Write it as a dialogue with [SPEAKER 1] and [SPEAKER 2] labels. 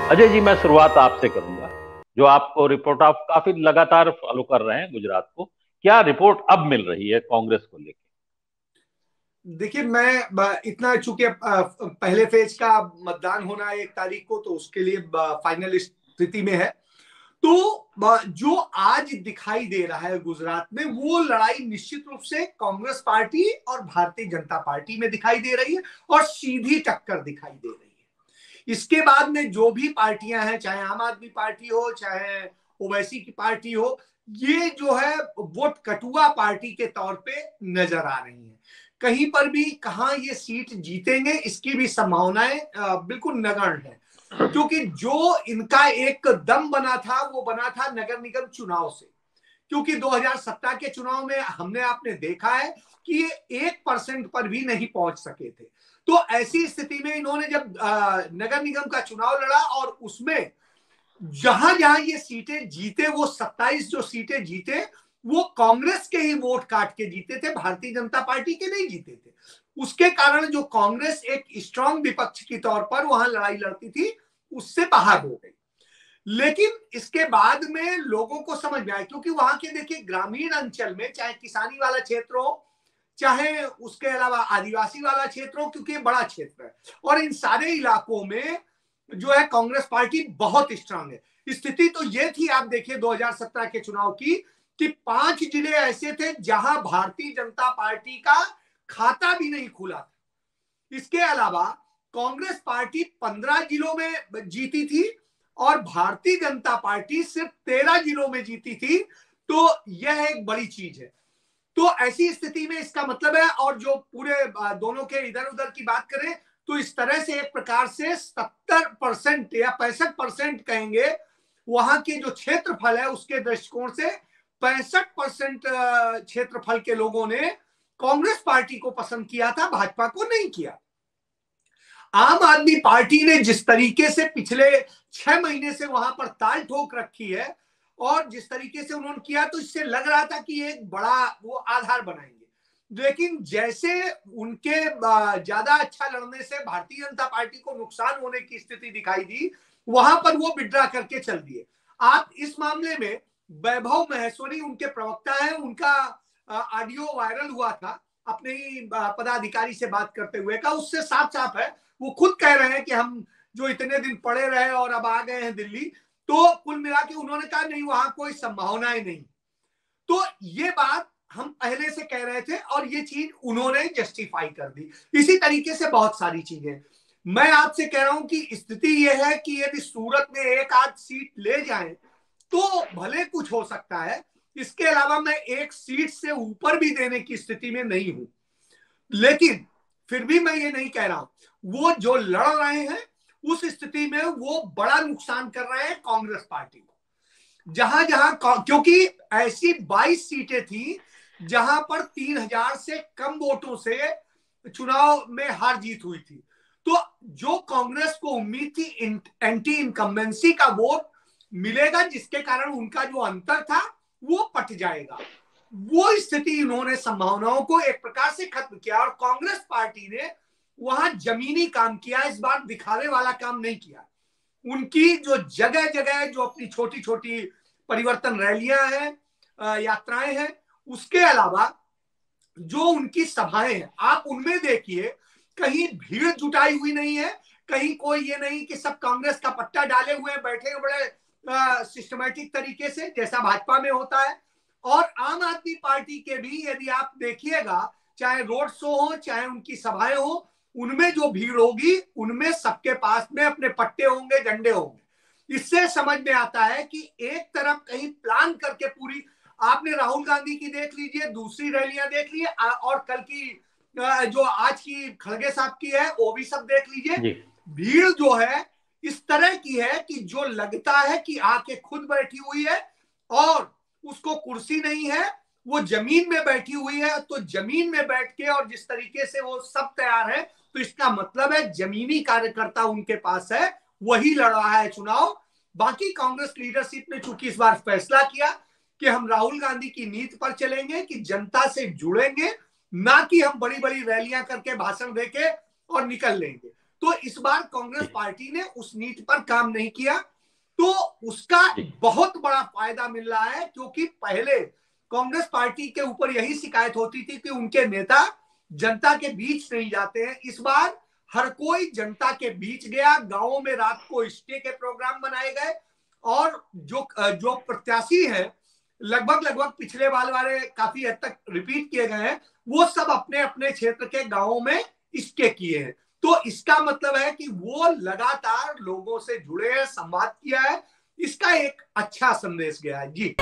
[SPEAKER 1] अजय जी, मैं शुरुआत आपसे करूंगा। जो आपको रिपोर्ट आप काफी लगातार फॉलो कर रहे हैं गुजरात को, क्या रिपोर्ट अब मिल रही है कांग्रेस को लेकर?
[SPEAKER 2] देखिए, मैं इतना चूंकि पहले फेज का मतदान होना है 1 तारीख को, तो उसके लिए फाइनल स्थिति में है। तो जो आज दिखाई दे रहा है गुजरात में, वो लड़ाई निश्चित रूप से कांग्रेस पार्टी और भारतीय जनता पार्टी में दिखाई दे रही है और सीधी टक्कर दिखाई दे रही है। इसके बाद में जो भी पार्टियां हैं, चाहे आम आदमी पार्टी हो, चाहे ओवैसी की पार्टी हो, ये जो है वोट कटुआ पार्टी के तौर पे नजर आ रही है। कहीं पर भी कहां ये सीट जीतेंगे, इसकी भी संभावनाएं बिल्कुल नगण्य है। क्योंकि जो इनका एक दम बना था, वो बना था नगर निगम चुनाव से। क्योंकि 2017 के चुनाव में हमने आपने देखा है कि ये 1% पर भी नहीं पहुंच सके थे। तो ऐसी स्थिति में इन्होंने जब नगर निगम का चुनाव लड़ा और उसमें जहां जहां ये सीटें जीते, वो 27 जो सीटें जीते, वो कांग्रेस के ही वोट काट के जीते थे, भारतीय जनता पार्टी के नहीं जीते थे। उसके कारण जो कांग्रेस एक स्ट्रांग विपक्ष के तौर पर वहां लड़ाई लड़ती थी, उससे बाहर हो गई। लेकिन इसके बाद में लोगों को समझ में आया, क्योंकि वहां के देखिए ग्रामीण अंचल में, चाहे किसानी वाला क्षेत्र हो, चाहे उसके अलावा आदिवासी वाला क्षेत्र हो, क्योंकि ये बड़ा क्षेत्र है और इन सारे इलाकों में जो है कांग्रेस पार्टी बहुत स्ट्रांग है। स्थिति तो ये थी, आप देखिए 2017 के चुनाव की, कि 5 जिले ऐसे थे जहां भारतीय जनता पार्टी का खाता भी नहीं खुला था। इसके अलावा कांग्रेस पार्टी 15 जिलों में जीती थी और भारतीय जनता पार्टी सिर्फ 13 जिलों में जीती थी। तो यह एक बड़ी चीज है। तो ऐसी स्थिति में इसका मतलब है, और जो पूरे दोनों के इधर उधर की बात करें, तो इस तरह से एक प्रकार से 70% या 65% कहेंगे, वहां के जो क्षेत्रफल है उसके दृष्टिकोण से 65% क्षेत्रफल के लोगों ने कांग्रेस पार्टी को पसंद किया था, भाजपा को नहीं किया। आम आदमी पार्टी ने जिस तरीके से पिछले 6 महीने से वहां पर ताल ठोक रखी है और जिस तरीके से उन्होंने किया, तो इससे लग रहा था कि एक बड़ा वो आधार बनाएंगे। लेकिन जैसे उनके ज्यादा अच्छा लड़ने से भारतीय जनता पार्टी को नुकसान होने की स्थिति दिखाई दी, वहां पर वो विड्रा करके चल दिए। आप इस मामले में वैभव महेश्वरी उनके प्रवक्ता हैं, उनका ऑडियो वायरल हुआ था अपने ही पदाधिकारी से बात करते हुए का, उससे साफ साफ है, वो खुद कह रहे हैं कि हम जो इतने दिन पड़े रहे और अब आ गए हैं दिल्ली, तो कुल मिला के उन्होंने कहा नहीं, वहां कोई संभावनाएं नहीं। तो ये बात हम पहले से कह रहे थे और ये चीज उन्होंने जस्टिफाई कर दी। इसी तरीके से बहुत सारी चीजें मैं आपसे कह रहा हूं कि स्थिति यह है कि यदि सूरत में एक आध सीट ले जाए तो भले कुछ हो सकता है। इसके अलावा मैं एक सीट से ऊपर भी देने की स्थिति में नहीं हूं। लेकिन फिर भी मैं ये नहीं कह रहा हूं, वो जो लड़ रहे हैं उस स्थिति में वो बड़ा नुकसान कर रहे हैं कांग्रेस पार्टी को। जहां जहां क्योंकि ऐसी 22 सीटें थी जहां पर 3,000 से कम वोटों से चुनाव में हार जीत हुई थी। तो जो कांग्रेस को उम्मीद थी एंटी इनकम्बेंसी का वोट मिलेगा, जिसके कारण उनका जो अंतर था वो पट जाएगा, वो स्थिति इन्होंने संभावनाओं को एक प्रकार से खत्म किया और कांग्रेस पार्टी ने वहां जमीनी काम किया, इस बार दिखावे वाला काम नहीं किया। उनकी जो जगह जगह जो अपनी छोटी छोटी परिवर्तन रैलियां हैं, यात्राएं हैं, उसके अलावा जो उनकी सभाएं हैं, आप उनमें देखिए कहीं भीड़ जुटाई हुई नहीं है, कहीं कोई ये नहीं कि सब कांग्रेस का पट्टा डाले हुए बैठे बड़े सिस्टमैटिक तरीके से, जैसा भाजपा में होता है। और आम आदमी पार्टी के भी यदि आप देखिएगा, चाहे रोड शो हो चाहे उनकी सभाएं हो, उनमें जो भीड़ होगी उनमें सबके पास में अपने पट्टे होंगे, झंडे होंगे। इससे समझ में आता है कि एक तरफ कहीं प्लान करके पूरी, आपने राहुल गांधी की देख लीजिए, दूसरी रैलियां देख लीजिए, और कल की जो आज की खड़गे साहब की है वो भी सब देख लीजिए।
[SPEAKER 1] जी।
[SPEAKER 2] भीड़ जो है इस तरह की है कि जो लगता है कि आके खुद बैठी हुई है और उसको कुर्सी नहीं है, वो जमीन में बैठी हुई है। तो जमीन में बैठ के और जिस तरीके से वो सब तैयार है, तो इसका मतलब है जमीनी कार्यकर्ता उनके पास है, वही लड़ रहा है चुनाव। बाकी कांग्रेस लीडरशिप ने चूंकि इस बार फैसला किया कि हम राहुल गांधी की नीति पर चलेंगे, कि जनता से जुड़ेंगे, ना कि हम बड़ी बड़ी रैलियां करके भाषण देके और निकल लेंगे। तो इस बार कांग्रेस पार्टी ने उस नीति पर काम नहीं किया, तो उसका बहुत बड़ा फायदा मिल रहा है। क्योंकि पहले कांग्रेस पार्टी के ऊपर यही शिकायत होती थी कि उनके नेता जनता के बीच नहीं जाते हैं। इस बार हर कोई जनता के बीच गया, गांवों में रात को स्टे के प्रोग्राम बनाए गए, और जो प्रत्याशी है लगभग पिछले बार वाले काफी हद तक रिपीट किए गए हैं, वो सब अपने अपने क्षेत्र के गांवों में स्टे किए हैं। तो इसका मतलब है कि वो लगातार लोगों से जुड़े हैं, संवाद किया है, इसका एक अच्छा संदेश गया है जी।